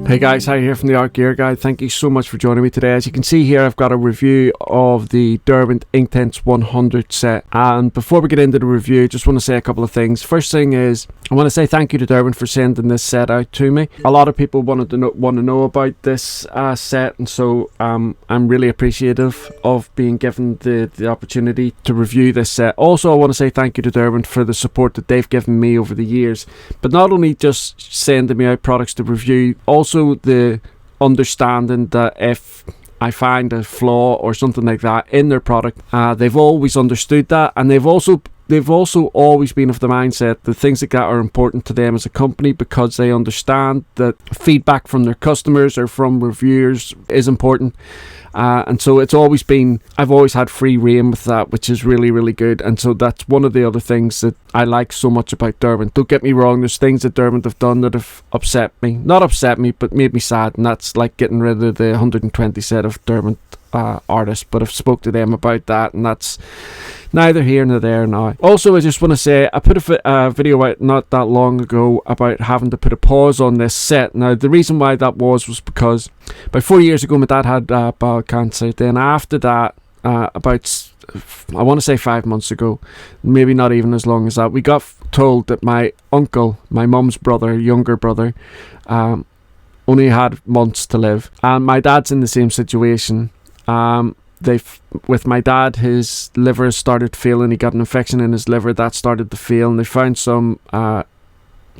Hey guys, Harry here from the Art Gear Guide. Thank you so much for joining me today. As you can see here, I've got a review of the Derwent Inktense 100 set. And before we get into the review, just want to say a couple of things. First thing is, I want to say thank you to Derwent for sending this set out to me. A lot of people want to know about this set, and so I'm really appreciative of being given the opportunity to review this set. Also, I want to say thank you to Derwent for the support that they've given me over the years. But not only just sending me out products to review, also the understanding that if I find a flaw or something like that in their product, they've always understood that, and they've also always been of the mindset that things like that are important to them as a company, because they understand that feedback from their customers or from reviewers is important. And so it's always been, I've always had free reign with that, which is really, really good. And so that's one of the other things that I like so much about Derwent. Don't get me wrong, there's things that Derwent have done that have upset me. Not upset me, but made me sad. And that's like getting rid of the 120 set of Derwent artists. But I've spoke to them about that, and that's neither here nor there now. Also, I just want to say, I put a video out not that long ago about having to put a pause on this set. Now, the reason why that was because about 4 years ago, my dad had bowel cancer. Then after that, about, I want to say 5 months ago, maybe not even as long as that, we got told that my uncle, my mum's brother, younger brother, only had months to live. And my dad's in the same situation. With my dad, his liver started failing. He got an infection in his liver that started to fail, and they found some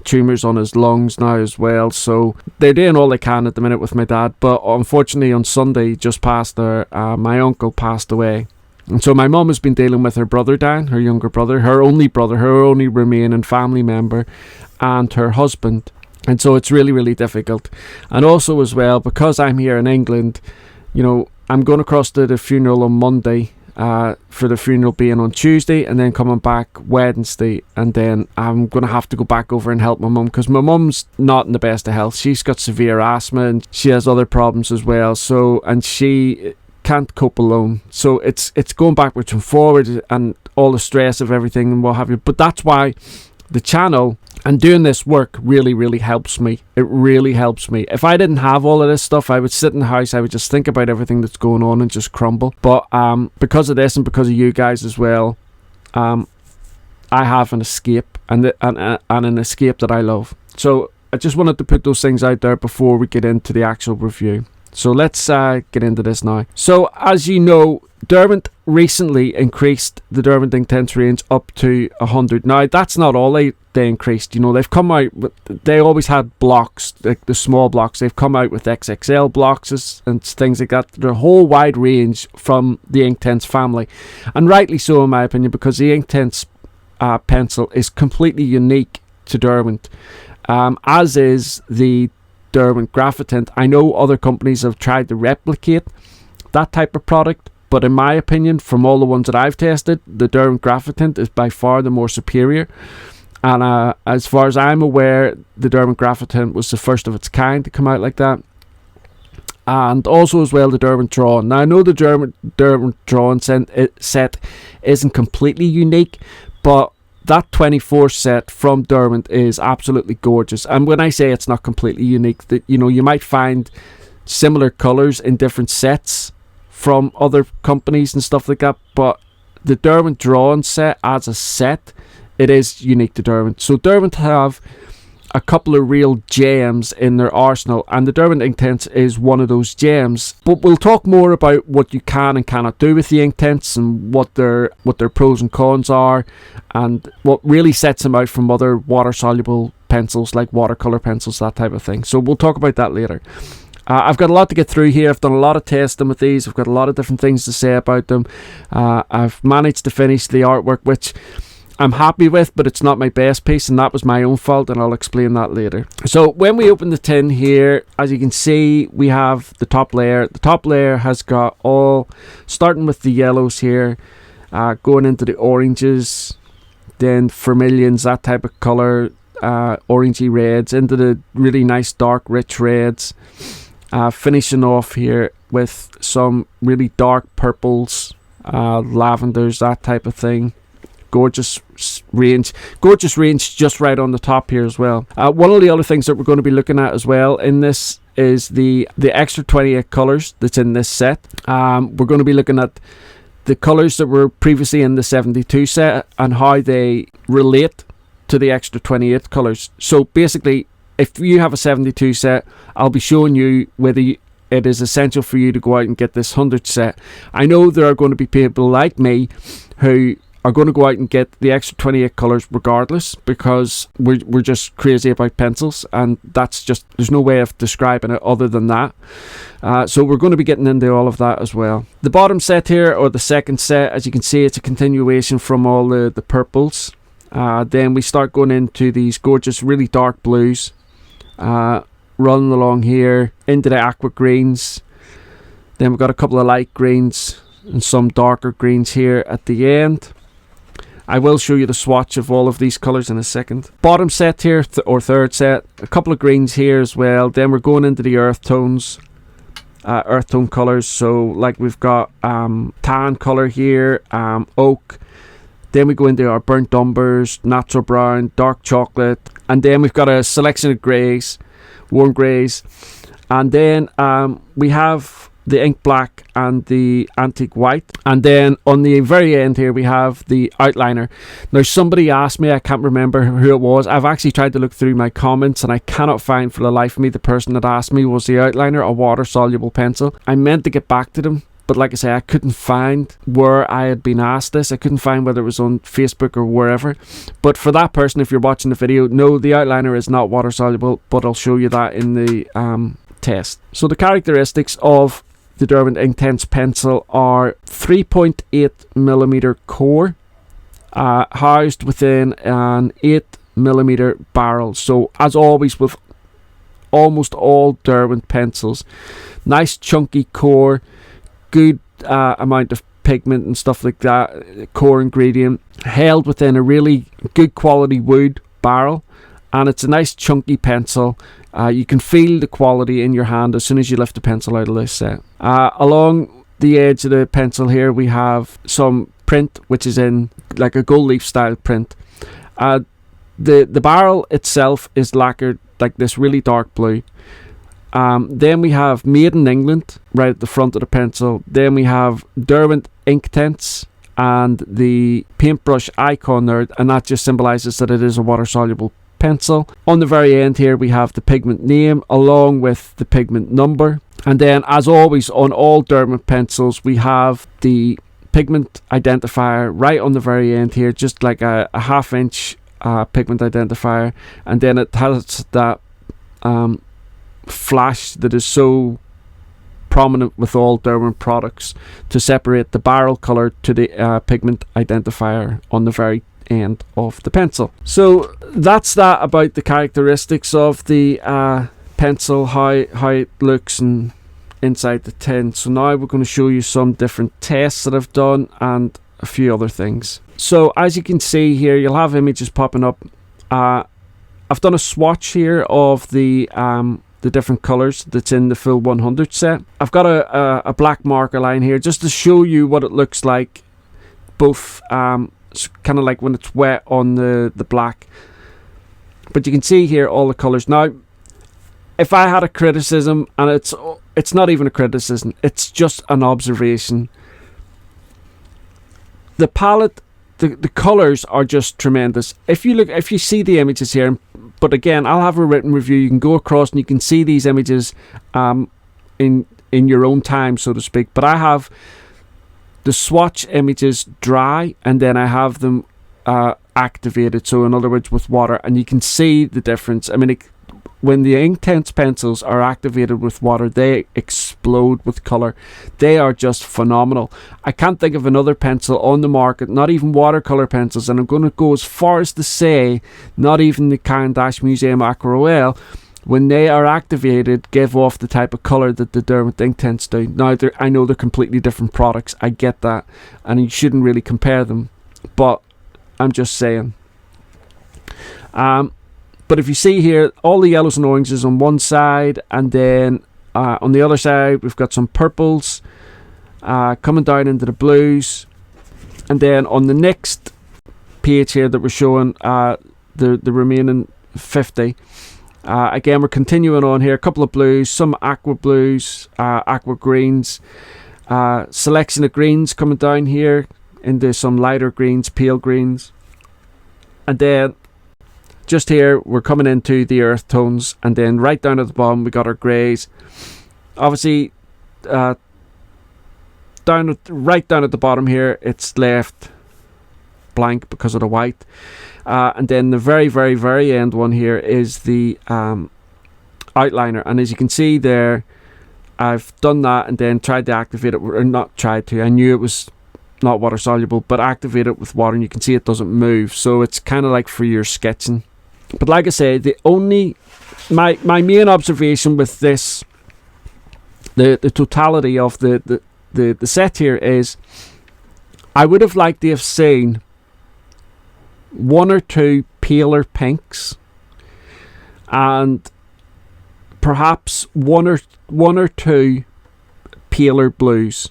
tumours on his lungs now as well. So they're doing all they can at the minute with my dad. But unfortunately, on Sunday just past there, my uncle passed away. And so my mum has been dealing with her brother down, her younger brother, her only remaining family member, and her husband. And so it's really, really difficult. And also as well, because I'm here in England, you know, I'm going across to the funeral on Monday, for the funeral being on Tuesday, and then coming back Wednesday, and then I'm going to have to go back over and help my mum, because my mum's not in the best of health. She's got severe asthma, and she has other problems as well, so, and she can't cope alone. So it's going backwards and forwards, and all the stress of everything and what have you. But that's why the channel and doing this work really, really helps me. It really helps me. If I didn't have all of this stuff, I would sit in the house, I would just think about everything that's going on and just crumble. But because of this and because of you guys as well, I have an escape, and an escape that I love. So I just wanted to put those things out there before we get into the actual review. So let's get into this now. So as you know, Derwent recently increased the Derwent Inktense range up to 100. Now that's not all they increased. You know, they've come out with, they always had blocks, like the small blocks. They've come out with XXL blocks and things like that. Their whole wide range from the Inktense family, and rightly so in my opinion, because the Inktense pencil is completely unique to Derwent, as is the Derwent Graphitint. I know other companies have tried to replicate that type of product, but in my opinion, from all the ones that I've tested, the Derwent Graphitint is by far the more superior. And as far as I'm aware, the Derwent Graphitint was the first of its kind to come out like that. And also as well, the Derwent Drawn. Now I know the Derwent Drawn set isn't completely unique, but that 24 set from Derwent is absolutely gorgeous. And when I say it's not completely unique, that, you know, you might find similar colours in different sets from other companies and stuff like that, but the Derwent Drawn set as a set, it is unique to Derwent. So Derwent have a couple of real gems in their arsenal, and the Derwent Inktense is one of those gems. But we'll talk more about what you can and cannot do with the Inktense, and what their pros and cons are, and what really sets them out from other water soluble pencils like watercolor pencils, that type of thing. So we'll talk about that later. I've got a lot to get through here. I've done a lot of testing with these. I've got a lot of different things to say about them. I've managed to finish the artwork, which I'm happy with, but it's not my best piece, and that was my own fault, and I'll explain that later. So when we open the tin here, as you can see, we have the top layer. The top layer has got all, starting with the yellows here, going into the oranges, then vermilions, that type of colour, orangey reds, into the really nice dark rich reds, finishing off here with some really dark purples, lavenders, that type of thing, range just right on the top here as well. One of the other things that we're going to be looking at as well in this is the extra 28 colors that's in this set. We're going to be looking at the colors that were previously in the 72 set and how they relate to the extra 28 colors. So basically, if you have a 72 set, I'll be showing you whether it is essential for you to go out and get this 100 set. I know there are going to be people like me who are going to go out and get the extra 28 colors regardless, because we're just crazy about pencils, and that's just, there's no way of describing it other than that. So we're going to be getting into all of that as well. The bottom set here, or the second set, as you can see, it's a continuation from all the purples. Then we start going into these gorgeous really dark blues, running along here into the aqua greens. Then we've got a couple of light greens and some darker greens here at the end. I will show you the swatch of all of these colours in a second. Bottom set here, or third set, a couple of greens here as well. Then we're going into the earth tones, earth tone colours. So like we've got tan colour here, oak. Then we go into our burnt umbers, natural brown, dark chocolate. And then we've got a selection of greys, warm greys. And then we have the ink black and the antique white, and then on the very end here we have the outliner. Now somebody asked me, I can't remember who it was, I've actually tried to look through my comments and I cannot find for the life of me the person that asked me, was the outliner a water soluble pencil? I meant to get back to them, but like I say, I couldn't find where I had been asked this. I couldn't find whether it was on Facebook or wherever. But for that person, if you're watching the video, no, the outliner is not water soluble, but I'll show you that in the test. So the characteristics of the Derwent Inktense pencil are 3.8mm core, housed within an 8mm barrel. So as always with almost all Derwent pencils, nice chunky core, good amount of pigment and stuff like that, core ingredient, held within a really good quality wood barrel, and it's a nice chunky pencil. You can feel the quality in your hand as soon as you lift the pencil out of this set. Along the edge of the pencil here we have some print, which is in like a gold leaf style print. The barrel itself is lacquered like this really dark blue. Then we have Made in England right at the front of the pencil. Then we have Derwent Inktense and the paintbrush icon there, and that just symbolises that it is a water soluble pencil. On the very end here we have the pigment name along with the pigment number, and then as always on all Derwent pencils we have the pigment identifier right on the very end here, just like a half-inch pigment identifier, and then it has that flash that is so prominent with all Derwent products to separate the barrel color to the pigment identifier on the very end of the pencil. So that's that about the characteristics of the pencil, how it looks and inside the tin. So now we're going to show you some different tests that I've done and a few other things. So as you can see here, you'll have images popping up. I've done a swatch here of the different colors that's in the full 100 set. I've got a black marker line here just to show you what it looks like, both kind of like when it's wet on the black. But you can see here all the colors. Now if I had a criticism, and it's not even a criticism, it's just an observation, the palette, the colors are just tremendous. If you see the images here, but again, I'll have a written review, you can go across and you can see these images in your own time, so to speak. But I have the swatch images dry, and then I have them activated, so in other words with water, and you can see the difference. I mean, when the Inktense pencils are activated with water, they explode with colour. They are just phenomenal. I can't think of another pencil on the market, not even watercolour pencils, and I'm going to go as far as to say not even the Caran d'Ache Museum Aqua Royale, when they are activated, give off the type of colour that the Derwent Inktense do. Now, I know they're completely different products, I get that, and you shouldn't really compare them, but I'm just saying. But if you see here, all the yellows and oranges on one side, and then on the other side we've got some purples coming down into the blues, and then on the next page here that we're showing the remaining 50. Again, we're continuing on here. A couple of blues, some aqua blues, aqua greens, selection of greens coming down here into some lighter greens, pale greens, and then just here we're coming into the earth tones, and then right down at the bottom we got our greys. Obviously, right down at the bottom here, it's left blank because of the white. And then the very, very, very end one here is the outliner. And as you can see there, I've done that and then tried to activate it, or not tried to. I knew it was not water soluble, but activate it with water, and you can see it doesn't move. So it's kind of like for your sketching. But like I say, my main observation with this, the totality of the set here is, I would have liked to have seen one or two paler pinks and perhaps one or two paler blues,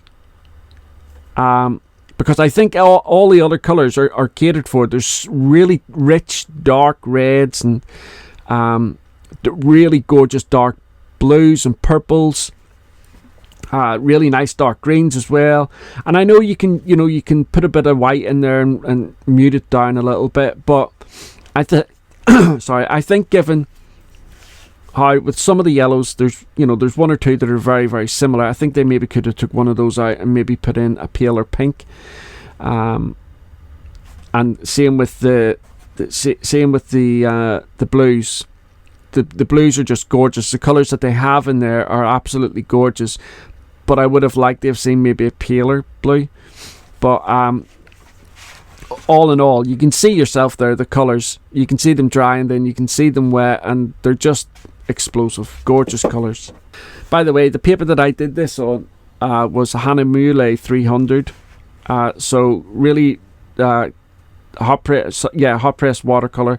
because I think all the other colours are catered for. There's really rich dark reds and really gorgeous dark blues and purples. Really nice dark greens as well, and I know you can put a bit of white in there and mute it down a little bit, but I think given how with some of the yellows there's one or two that are very, very similar, I think they maybe could have took one of those out and maybe put in a paler pink, and same with the blues. The blues are just gorgeous. The colours that they have in there are absolutely gorgeous. But I would have liked to have seen maybe a paler blue. But all in all, you can see yourself there, the colours. You can see them dry and then you can see them wet, and they're just explosive, gorgeous colours. By the way, the paper that I did this on was a Hahnemühle 300. So really hot press watercolour.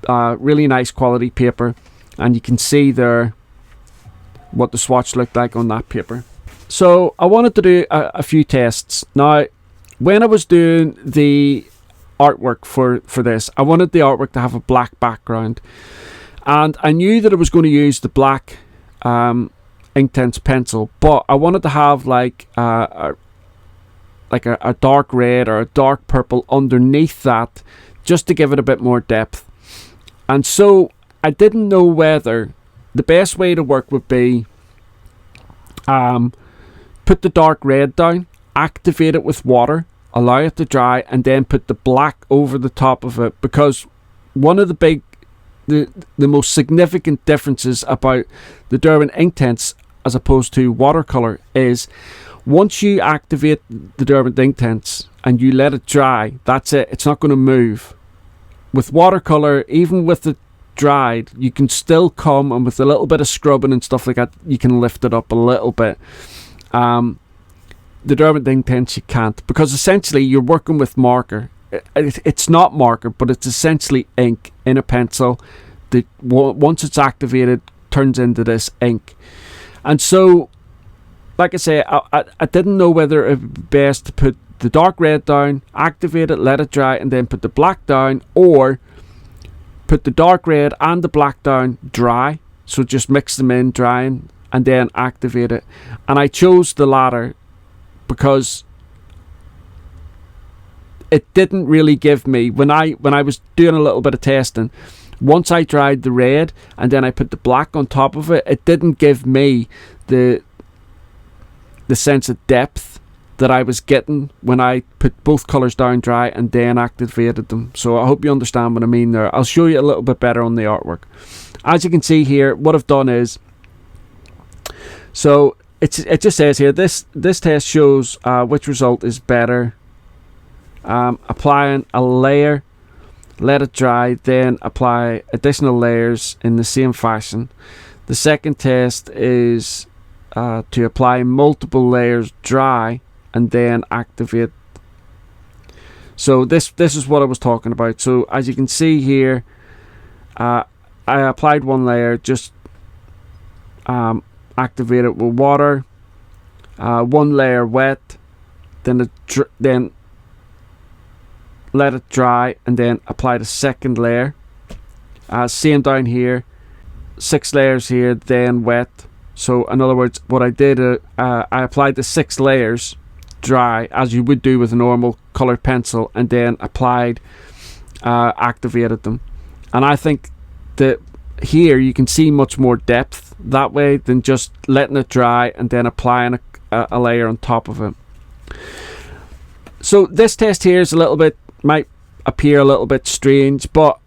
Really nice quality paper. And you can see there what the swatch looked like on that paper. So I wanted to do a few tests. Now, when I was doing the artwork for this, I wanted the artwork to have a black background, and I knew that I was going to use the black Inktense pencil, but I wanted to have like a dark red or a dark purple underneath that, just to give it a bit more depth. And so I didn't know whether the best way to work would be put the dark red down, activate it with water, allow it to dry, and then put the black over the top of it, because one of the most significant differences about the Derwent Inktense as opposed to watercolor is, once you activate the Derwent Inktense and you let it dry, that's it. It's not going to move. With watercolor, even with it dried, you can still come, and with a little bit of scrubbing and stuff like that, you can lift it up a little bit. The Derwent Inktense you can't, because essentially you're working with marker. It's not marker, but it's essentially ink in a pencil that once it's activated turns into this ink. And so, like I say, I didn't know whether it would be best to put the dark red down, activate it, let it dry, and then put the black down, or put the dark red and the black down dry, so just mix them in drying, and then activate it. And I chose the latter because it didn't really give me, when I was doing a little bit of testing, once I dried the red and then I put the black on top of it, it didn't give me the sense of depth that I was getting when I put both colours down dry and then activated them. So I hope you understand what I mean there. I'll show you a little bit better on the artwork. As you can see here, what I've done is, so it just says here, this test shows which result is better. Applying a layer, let it dry, then apply additional layers in the same fashion. The second test is to apply multiple layers dry and then activate. So this is what I was talking about. So as you can see here, I applied one layer, just activate it with water, one layer wet, then let it dry, and then apply the second layer. Same down here, 6 layers here, then wet. So in other words, what I did, I applied the 6 layers dry, as you would do with a normal colored pencil, and then activated them. And I think that here you can see much more depth that way than just letting it dry and then applying a layer on top of it. So this test here is might appear a little bit strange, but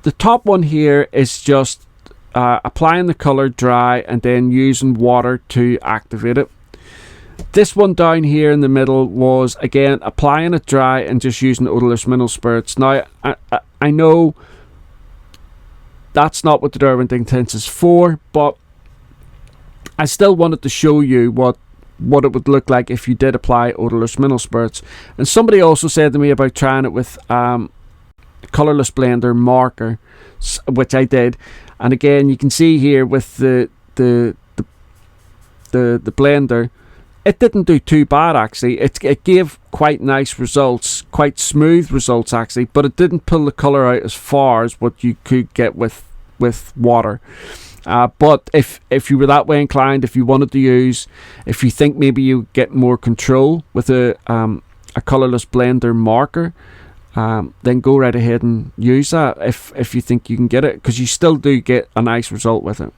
the top one here is just applying the color dry and then using water to activate it. This one down here in the middle was again applying it dry and just using odorless mineral spirits. Now I know that's not what the Derwent Inktense is for, but I still wanted to show you what it would look like if you did apply odorless mineral spirits. And somebody also said to me about trying it with colorless blender marker, which I did. And again, you can see here with the blender, it didn't do too bad actually. It gave quite nice results, quite smooth results actually, but it didn't pull the color out as far as what you could get with water. But if you were that way inclined, if you think maybe you get more control with a colorless blender marker, then go right ahead and use that if you think you can get it, because you still do get a nice result with it.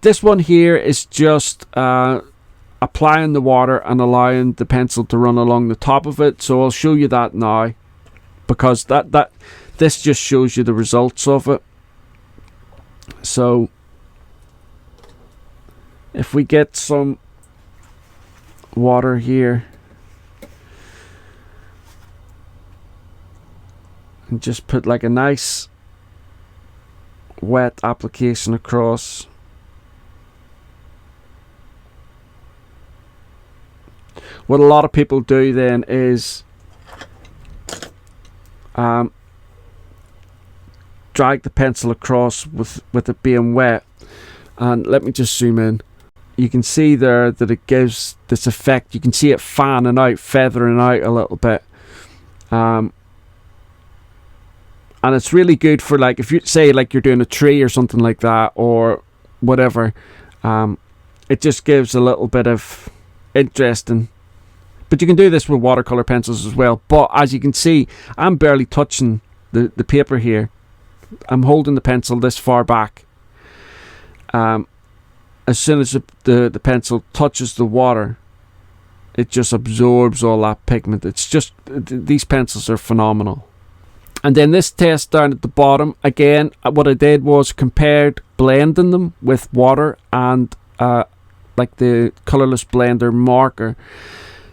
This one here is just applying the water and allowing the pencil to run along the top of it. So I'll show you that now, because this just shows you the results of it. So if we get some water here and just put like a nice wet application across, what a lot of people do then is drag the pencil across with it being wet. And let me just zoom in. You can see there that it gives this effect. You can see it fanning out, feathering out a little bit. And it's really good for, like, if you say like you're doing a tree or something like that or whatever, it just gives a little bit of interesting. But you can do this with watercolor pencils as well. But as you can see, I'm barely touching the paper here. I'm holding the pencil this far back. As soon as the pencil touches the water, it just absorbs all that pigment. It's just, these pencils are phenomenal. And then this test down at the bottom, again, what I did was compared blending them with water and like the colorless blender marker.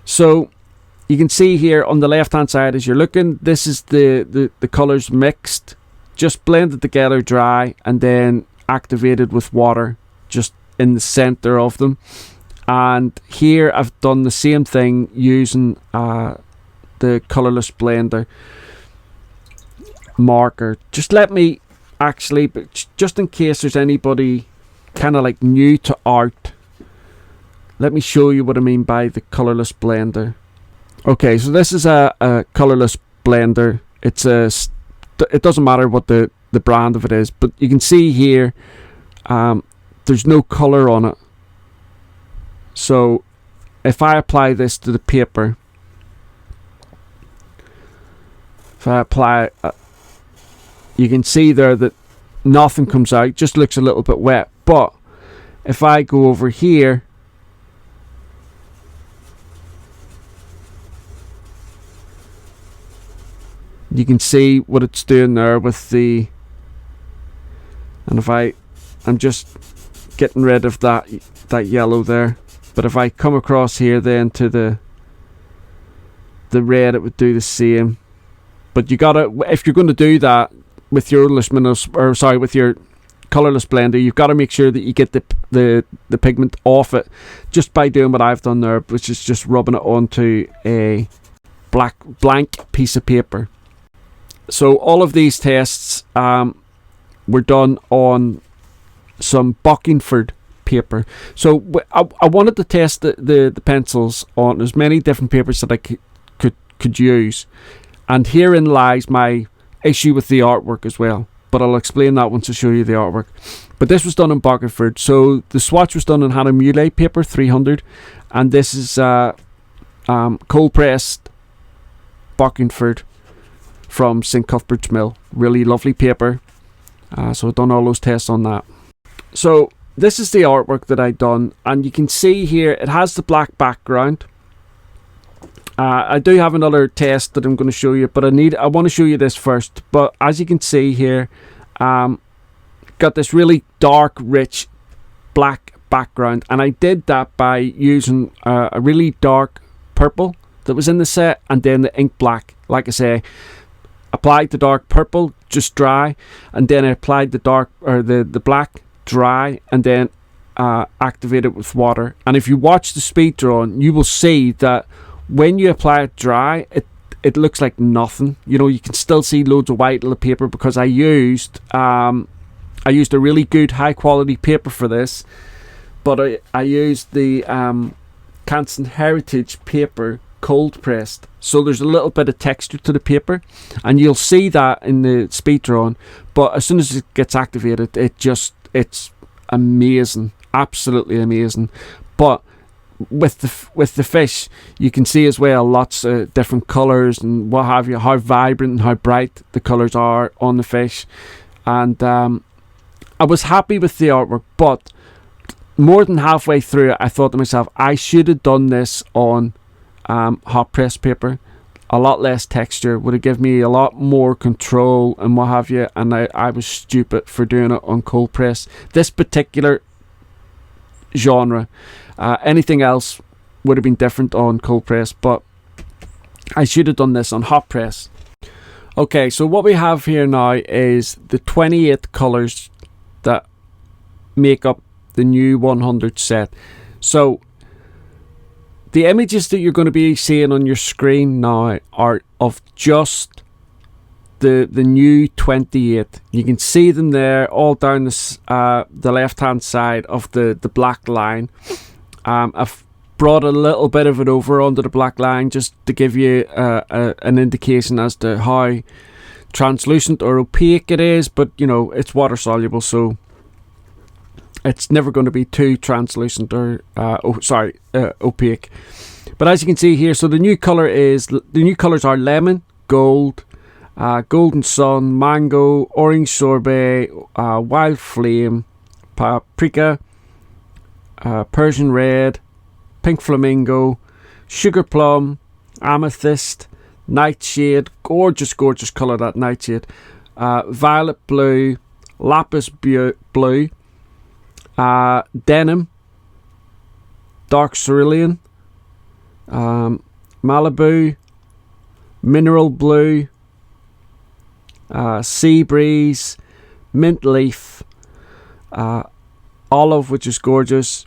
So you can see here on the left hand side as you're looking, this is the colors mixed, just blended together dry and then activated with water just in the center of them. And here I've done the same thing using the colorless blender marker. Just let me actually, but just in case there's anybody kind of like new to art, let me show you what I mean by the colorless blender. Okay, so this is a colorless blender. It doesn't matter what the brand of it is, but you can see here there's no color on it. So if I apply this to the paper, if I apply you can see there that nothing comes out, just looks a little bit wet. But if I go over here, you can see what it's doing there with the, and if I'm just getting rid of that yellow there, but if I come across here then to the red, it would do the same. But you gotta, if you're going to do that with your with your colorless blender, you've got to make sure that you get the pigment off it just by doing what I've done there, which is just rubbing it onto a blank piece of paper. So all of these tests were done on some Buckingford paper. So I wanted to test the pencils on as many different papers that I could use. And herein lies my issue with the artwork as well. But I'll explain that once I show you the artwork. But this was done in Bockeford. So the swatch was done on Hannah Muley paper 300. And this is cold pressed Bockeford from St Cuthbert's Mill. Really lovely paper. So I've done all those tests on that. So this is the artwork that I've done. And you can see here it has the black background. I do have another test that I'm going to show you, but I want to show you this first. But as you can see here, got this really dark, rich black background, and I did that by using a really dark purple that was in the set, and then the ink black. Like I say, applied the dark purple just dry, and then I applied the dark or the black dry, and then activated with water. And if you watch the speed drawing, you will see that when you apply it dry, it looks like nothing. You know, you can still see loads of white on the paper because I used a really good high quality paper for this, but I used the Canson Heritage paper cold pressed, so there's a little bit of texture to the paper, and you'll see that in the speed drawing. But as soon as it gets activated, it's amazing, absolutely amazing. But with the fish, you can see as well lots of different colors and what have you, how vibrant and how bright the colors are on the fish. And I was happy with the artwork, but more than halfway through I thought to myself, I should have done this on hot press paper. A lot less texture would have given me a lot more control and what have you, and I was stupid for doing it on cold press. This particular genre, anything else would have been different on cold press, but I should have done this on hot press. Okay, so what we have here now is the 28 colours that make up the new 100 set. So the images that you're going to be seeing on your screen now are of just the new 28. You can see them there all down the left hand side of the black line. I've brought a little bit of it over onto the black line just to give you an indication as to how translucent or opaque it is, but you know, it's water soluble, so it's never going to be too translucent or opaque. But as you can see here, so the new colors are lemon, gold, golden sun, mango, orange sorbet, wild flame, paprika, Persian red, pink flamingo, sugar plum, amethyst, nightshade, gorgeous colour, that nightshade, violet blue, lapis blue, denim, dark cerulean, Malibu, mineral blue, sea breeze, mint leaf, olive, which is gorgeous,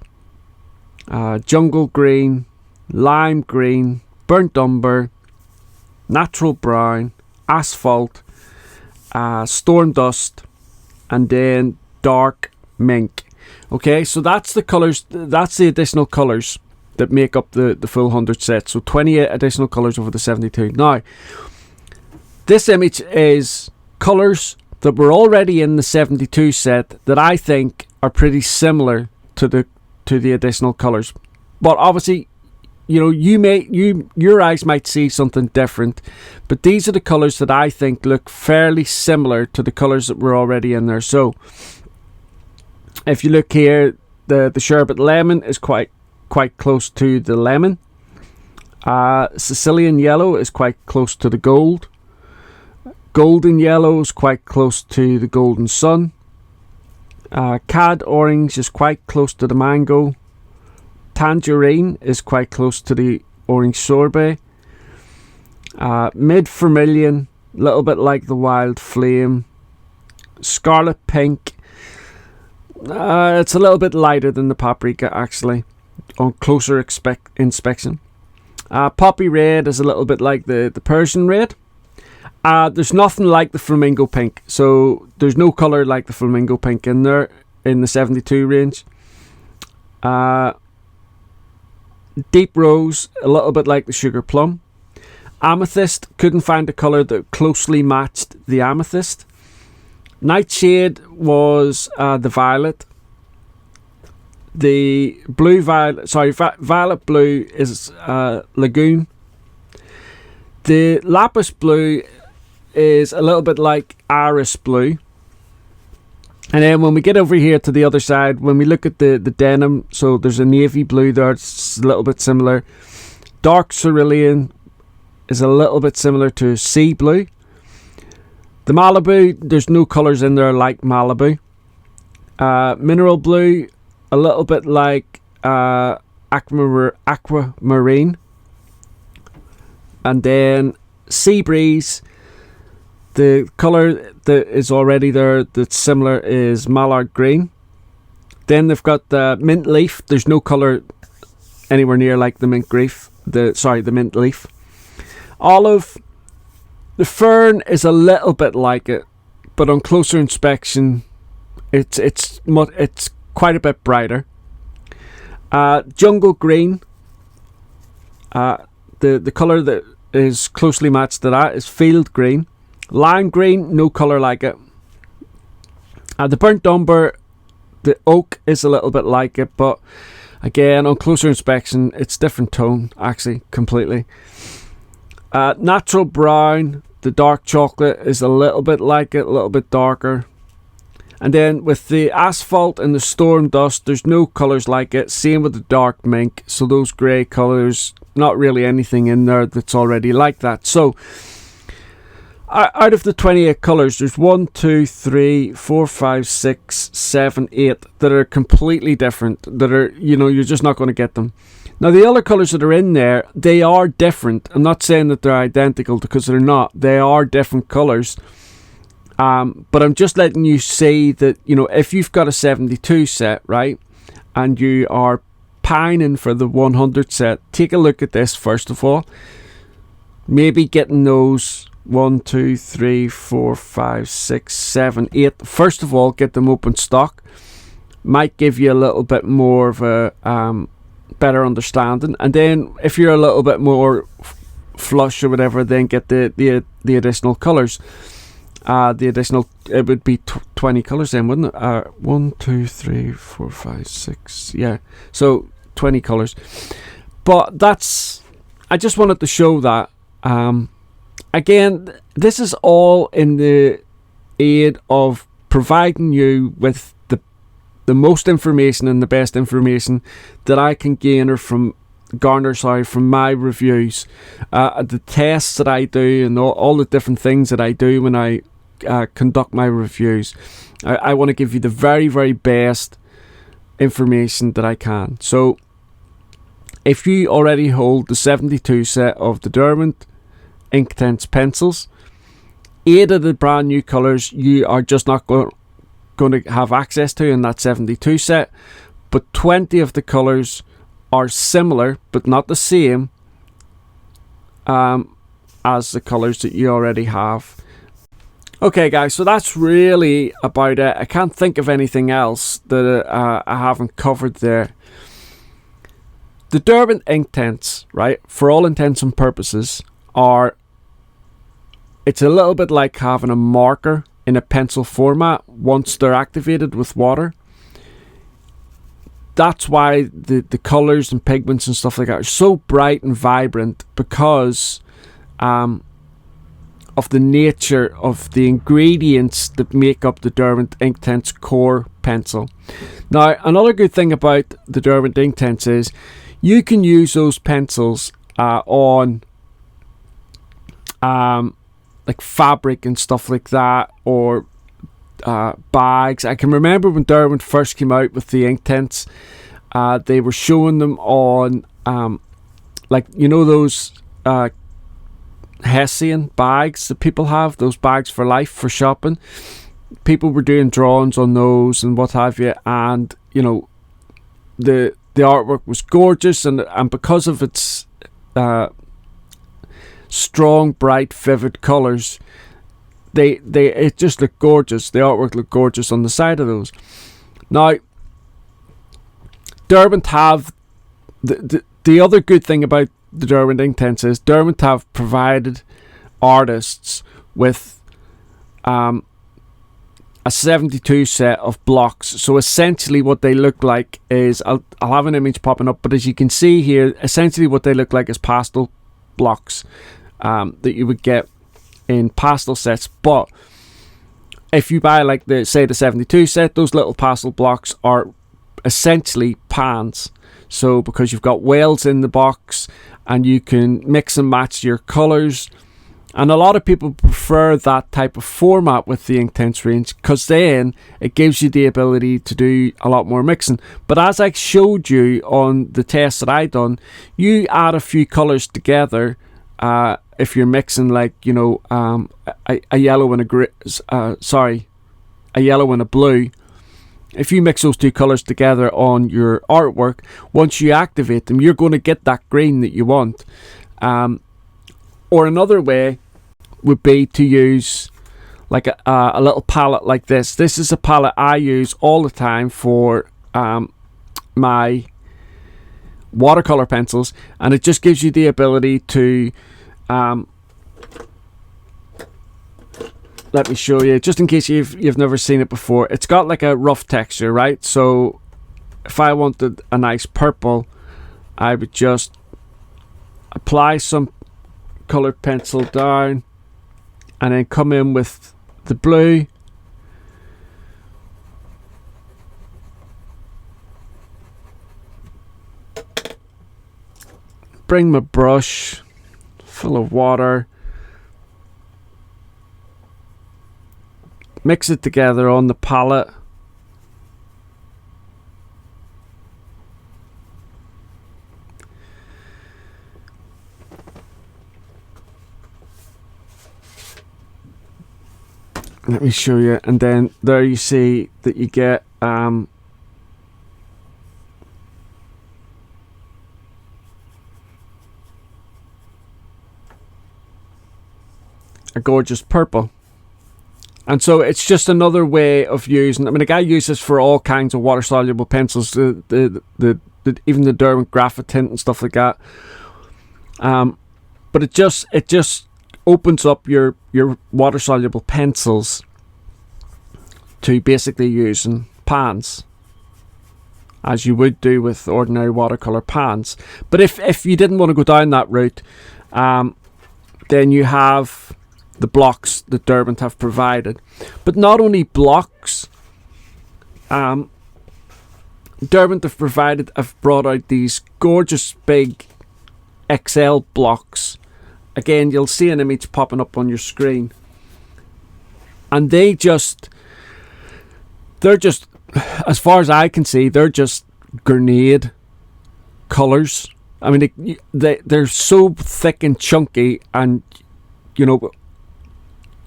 jungle green, lime green, burnt umber, natural brown, asphalt, storm dust, and then dark mink. Okay, so that's the colours, that's the additional colours that make up the full 100 set. So 28 additional colours over the 72. Now, this image is colours that were already in the 72 set that I think are pretty similar to the additional colours. But obviously, you know, your eyes might see something different, but these are the colours that I think look fairly similar to the colours that were already in there. So if you look here, the sherbet lemon is quite close to the lemon. Sicilian yellow is quite close to the gold. Golden yellow is quite close to the golden sun. Cad orange is quite close to the mango. Tangerine is quite close to the orange sorbet. Mid vermilion, a little bit like the wild flame. Scarlet pink, it's a little bit lighter than the paprika actually on closer inspection. Poppy red is a little bit like the Persian red. There's nothing like the flamingo pink, so there's no colour like the flamingo pink in there in the 72 range. Deep rose, a little bit like the sugar plum. Amethyst, couldn't find a colour that closely matched the Amethyst. Nightshade was the Violet. The blue violet, violet blue is Lagoon. The Lapis blue is a little bit like Iris blue. And then when we get over here to the other side, when we look at the denim, so there's a navy blue there, it's a little bit similar. Dark cerulean is a little bit similar to sea blue. The Malibu, there's no colours in there like Malibu. Mineral blue, a little bit like aquamarine. And then Sea Breeze, the colour that is already there that's similar is Mallard Green. Then they've got the Mint Leaf. There's no colour anywhere near like the Mint Leaf. The Mint Leaf. Olive. The Fern is a little bit like it, but on closer inspection, it's quite a bit brighter. Jungle Green. The colour that is closely matched to that is Field Green. Lime Green, no colour like it. The Burnt Umber, the Oak is a little bit like it, but again, on closer inspection, it's different tone, actually, completely. Natural Brown, the Dark Chocolate, is a little bit like it, a little bit darker. And then with the Asphalt and the Storm Dust, there's no colours like it. Same with the Dark Mink. So those grey colours, not really anything in there that's already like that. So out of the 28 colours, there's 1, 2, 3, 4, 5, 6, 7, 8 that are completely different. That are, you're just not going to get them. Now the other colours that are in there, they are different. I'm not saying that they're identical because they're not. They are different colours. But I'm just letting you see that, if you've got a 72 set, right, and you are pining for the 100 set, take a look at this first of all. Maybe getting those 1, 2, 3, 4, 5, 6, 7, 8. First of all, get them open stock. Might give you a little bit more of a better understanding. And then if you're a little bit more flush or whatever, then get the additional colours. It would be 20 colours then, wouldn't it? 1, 2, 3, 4, 5, 6. Yeah, so 20 colours. But I just wanted to show that. Again, this is all in the aid of providing you with the most information and the best information that I can garner from my reviews, the tests that I do, and all the different things that I do when I conduct my reviews. I want to give you the very, very best information that I can. So if you already hold the 72 set of the Derwent Inktense pencils, 8 of the brand new colours you are just not going to have access to in that 72 set, but 20 of the colours are similar but not the same as the colours that you already have. Okay guys, so that's really about it. I can't think of anything else that I haven't covered there. The Derwent Inktense, right, for all intents and purposes, it's a little bit like having a marker in a pencil format once they're activated with water. That's why the colours and pigments and stuff like that are so bright and vibrant, because of the nature of the ingredients that make up the Derwent Inktense core pencil. Now, another good thing about the Derwent Inktense is you can use those pencils on like fabric and stuff like that, or bags. I can remember when Derwent first came out with the Inktense, they were showing them on those Hessian bags that people have, those bags for life for shopping. People were doing drawings on those and what have you, and the artwork was gorgeous, and because of its strong, bright, vivid colours, it just looked gorgeous. The artwork looked gorgeous on the side of those. Now, Derwent have the other good thing about the Derwent Inktense is Derwent have provided artists with a 72 set of blocks. So essentially what they look like is, I'll have an image popping up, but as you can see here, essentially what they look like is pastel blocks that you would get in pastel sets. But if you buy like the 72 set, those little pastel blocks are essentially pans. So because you've got whales in the box and you can mix and match your colors, and a lot of people prefer that type of format with the Inktense range because then it gives you the ability to do a lot more mixing. But as I showed you on the test that I done, you add a few colors together. If you're mixing like, you know, a yellow and a yellow and a blue, if you mix those two colors together on your artwork, once you activate them, you're going to get that green that you want. Or another way would be to use like a little palette like this. This is a palette I use all the time for my watercolor pencils, and it just gives you the ability to let me show you, just in case you've never seen it before. It's got like a rough texture, right? So if I wanted a nice purple, I would just apply some colored pencil down and then come in with the blue, bring my brush full of water, mix it together on the palette, let me show you, and then there you see that you get a gorgeous purple. And so it's just another way of using, I mean, a guy uses for all kinds of water soluble pencils, the even the Derwent Graphitint and stuff like that. But it just opens up your water soluble pencils to basically using pans, as you would do with ordinary watercolor pans. But if you didn't want to go down that route, then you have the blocks that Derwent have provided. But not only blocks, Derwent have brought out these gorgeous big XL blocks. Again, you'll see an image popping up on your screen, and they're just, as far as I can see, they're just grenade colors. I mean, they're so thick and chunky, and you know,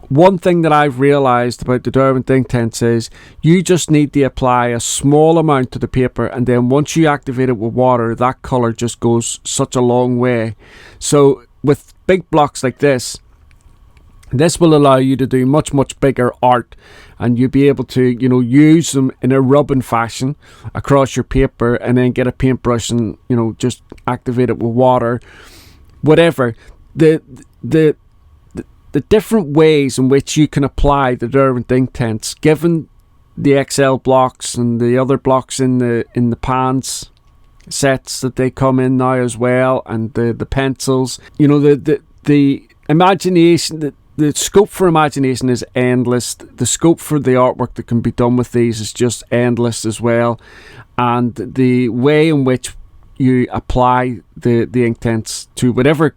one thing that I've realized about the Derwent Inktense is you just need to apply a small amount to the paper, and then once you activate it with water, that color just goes such a long way. So with big blocks like this will allow you to do much bigger art, and you'll be able to, you know, use them in a rubbing fashion across your paper, and then get a paintbrush and, you know, just activate it with water, whatever. The different ways in which you can apply the Derwent Inktense, given the XL blocks and the other blocks in the pans sets that they come in now as well, and the pencils, you know, the imagination, the scope for imagination is endless. The scope for the artwork that can be done with these is just endless as well, and the way in which you apply the Inktense to whatever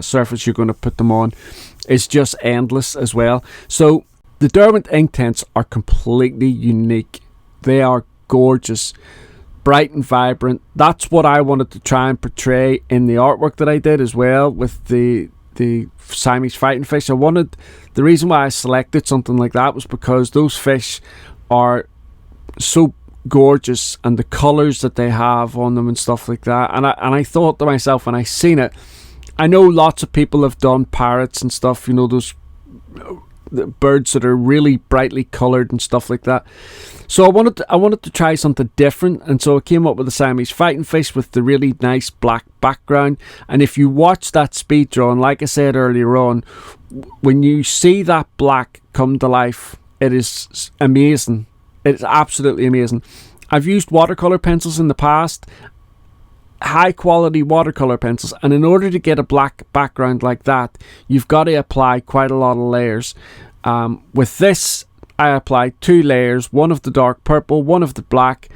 surface you're going to put them on is just endless as well. So the Derwent Inktense are completely unique. They are gorgeous, bright and vibrant. That's what I wanted to try and portray in the artwork that I did as well with the Siamese fighting fish. The reason why I selected something like that was because those fish are so gorgeous, and the colours that they have on them and stuff like that. And I thought to myself when I seen it, I know lots of people have done parrots and stuff, you know, those the birds that are really brightly coloured and stuff like that. So I wanted to try something different, and so I came up with the Siamese fighting fish with the really nice black background. And if you watch that speed drawing, like I said earlier on, when you see that black come to life, it is amazing. It's absolutely amazing. I've used watercolour pencils in the past, high quality watercolour pencils, and in order to get a black background like that, you've got to apply quite a lot of layers. With this, I applied 2 layers, one of the dark purple, one of the black,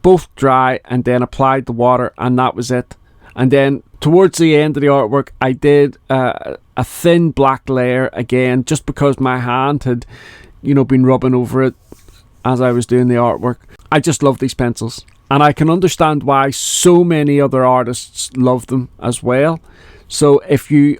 both dry, and then applied the water, and that was it. And then towards the end of the artwork, I did a thin black layer again, just because my hand had, been rubbing over it as I was doing the artwork. I just love these pencils, and I can understand why so many other artists love them as well. So if it's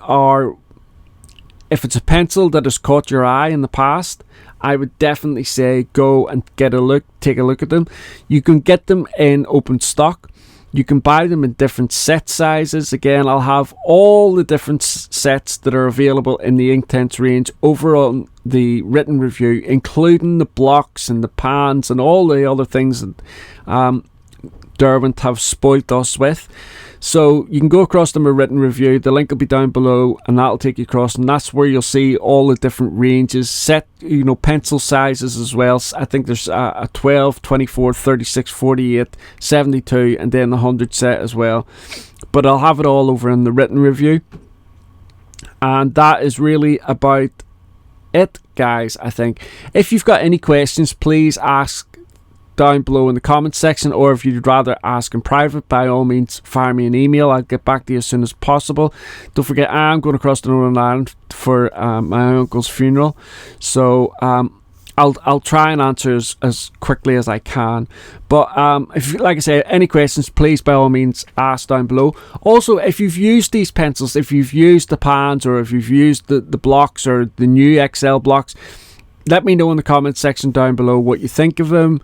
a pencil that has caught your eye in the past, I would definitely say go and take a look at them. You can get them in open stock. You can buy them in different set sizes. Again, I'll have all the different sets that are available in the Inktense range over on the written review, including the blocks and the pans and all the other things that Derwent have spoilt us with. So you can go across to my written review. The link will be down below, and that'll take you across, and that's where you'll see all the different ranges, set, pencil sizes as well. I think there's a 12, 24, 36, 48, 72, and then the 100 set as well. But I'll have it all over in the written review. And that is really about it, guys, I think. If you've got any questions, please ask down below in the comments section, or if you'd rather ask in private, by all means fire me an email. I'll get back to you as soon as possible. Don't forget, I'm going across to Northern Ireland for my uncle's funeral, so I'll try and answer as quickly as I can. But if, like I say, any questions, please by all means ask down below. Also, if you've used these pencils, if you've used the pans, or if you've used the blocks or the new XL blocks, let me know in the comments section down below what you think of them.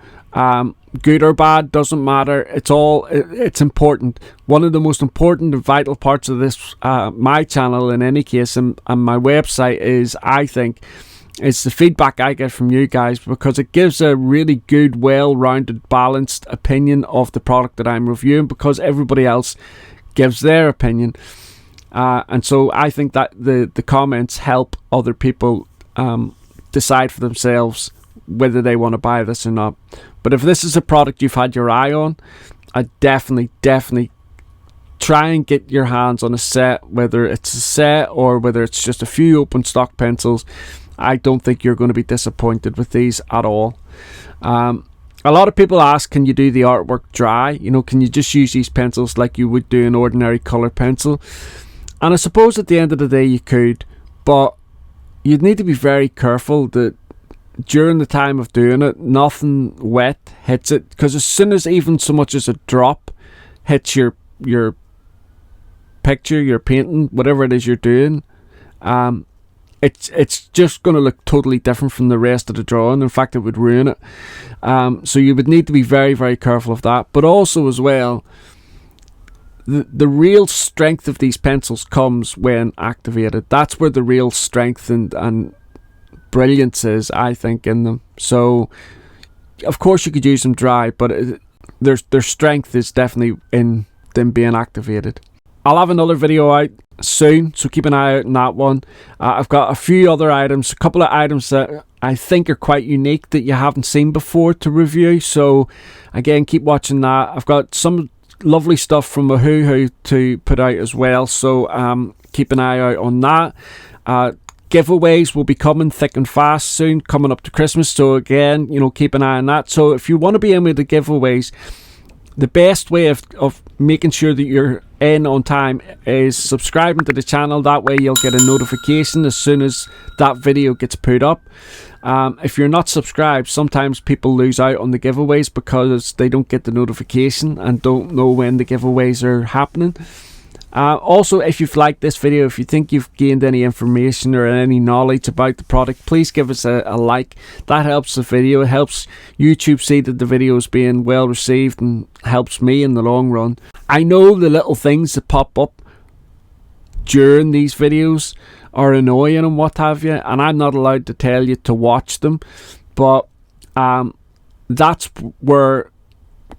Good or bad, doesn't matter. It's important. One of the most important and vital parts of this my channel, in any case, and my website, is, I think, it's the feedback I get from you guys, because it gives a really good, well-rounded, balanced opinion of the product that I'm reviewing, because everybody else gives their opinion, and so I think that the comments help other people decide for themselves whether they want to buy this or not. But if this is a product you've had your eye on, I definitely try and get your hands on a set, whether it's a set or whether it's just a few open stock pencils. I don't think you're going to be disappointed with these at all. A lot of people ask, can you do the artwork dry? Can you just use these pencils like you would do an ordinary colour pencil? And I suppose at the end of the day you could, but you'd need to be very careful that during the time of doing it, nothing wet hits it, because as soon as even so much as a drop hits your picture, your painting, whatever it is you're doing, it's just going to look totally different from the rest of the drawing. In fact, it would ruin it. So you would need to be very, very careful of that. But also as well, the real strength of these pencils comes when activated. That's where the real strength and brilliance is, I think, in them. So of course you could use them dry, but their strength is definitely in them being activated. I'll have another video out soon, so keep an eye out on that one. I've got a few other items, a couple of items that I think are quite unique that you haven't seen before to review, so again, keep watching that. I've got some lovely stuff from Wahoo to put out as well, so keep an eye out on that. Giveaways will be coming thick and fast soon, coming up to Christmas, so again, keep an eye on that. So if you want to be in with the giveaways, the best way of making sure that you're in on time is subscribing to the channel. That way you'll get a notification as soon as that video gets put up. If you're not subscribed, sometimes people lose out on the giveaways because they don't get the notification and don't know when the giveaways are happening. Also, if you've liked this video, if you think you've gained any information or any knowledge about the product, please give us a like. That helps the video. It helps YouTube see that the video is being well received and helps me in the long run. I know the little things that pop up during these videos are annoying and what have you, and I'm not allowed to tell you to watch them, but that's where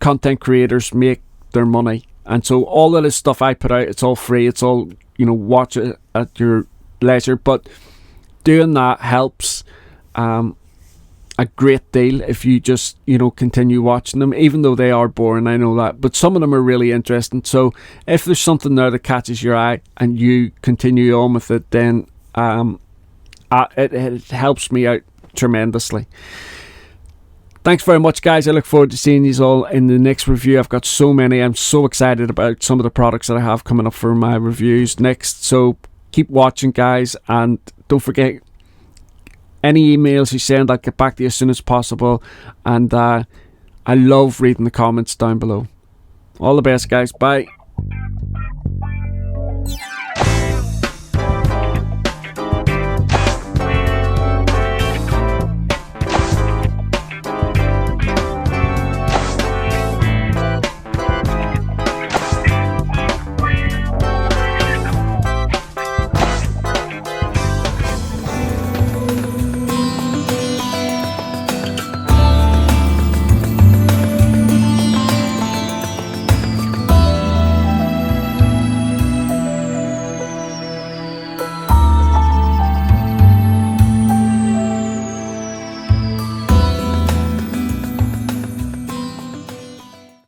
content creators make their money. And so all of this stuff I put out, it's all free, it's all, watch it at your leisure, but doing that helps a great deal if you just continue watching them, even though they are boring, I know that, but some of them are really interesting. So if there's something there that catches your eye and you continue on with it, then it helps me out tremendously. Thanks very much, guys. I look forward to seeing you all in the next review. I've got so many. I'm so excited about some of the products that I have coming up for my reviews next, so keep watching, guys, and don't forget, any emails you send, I'll get back to you as soon as possible. And I love reading the comments down below. All the best, guys. Bye.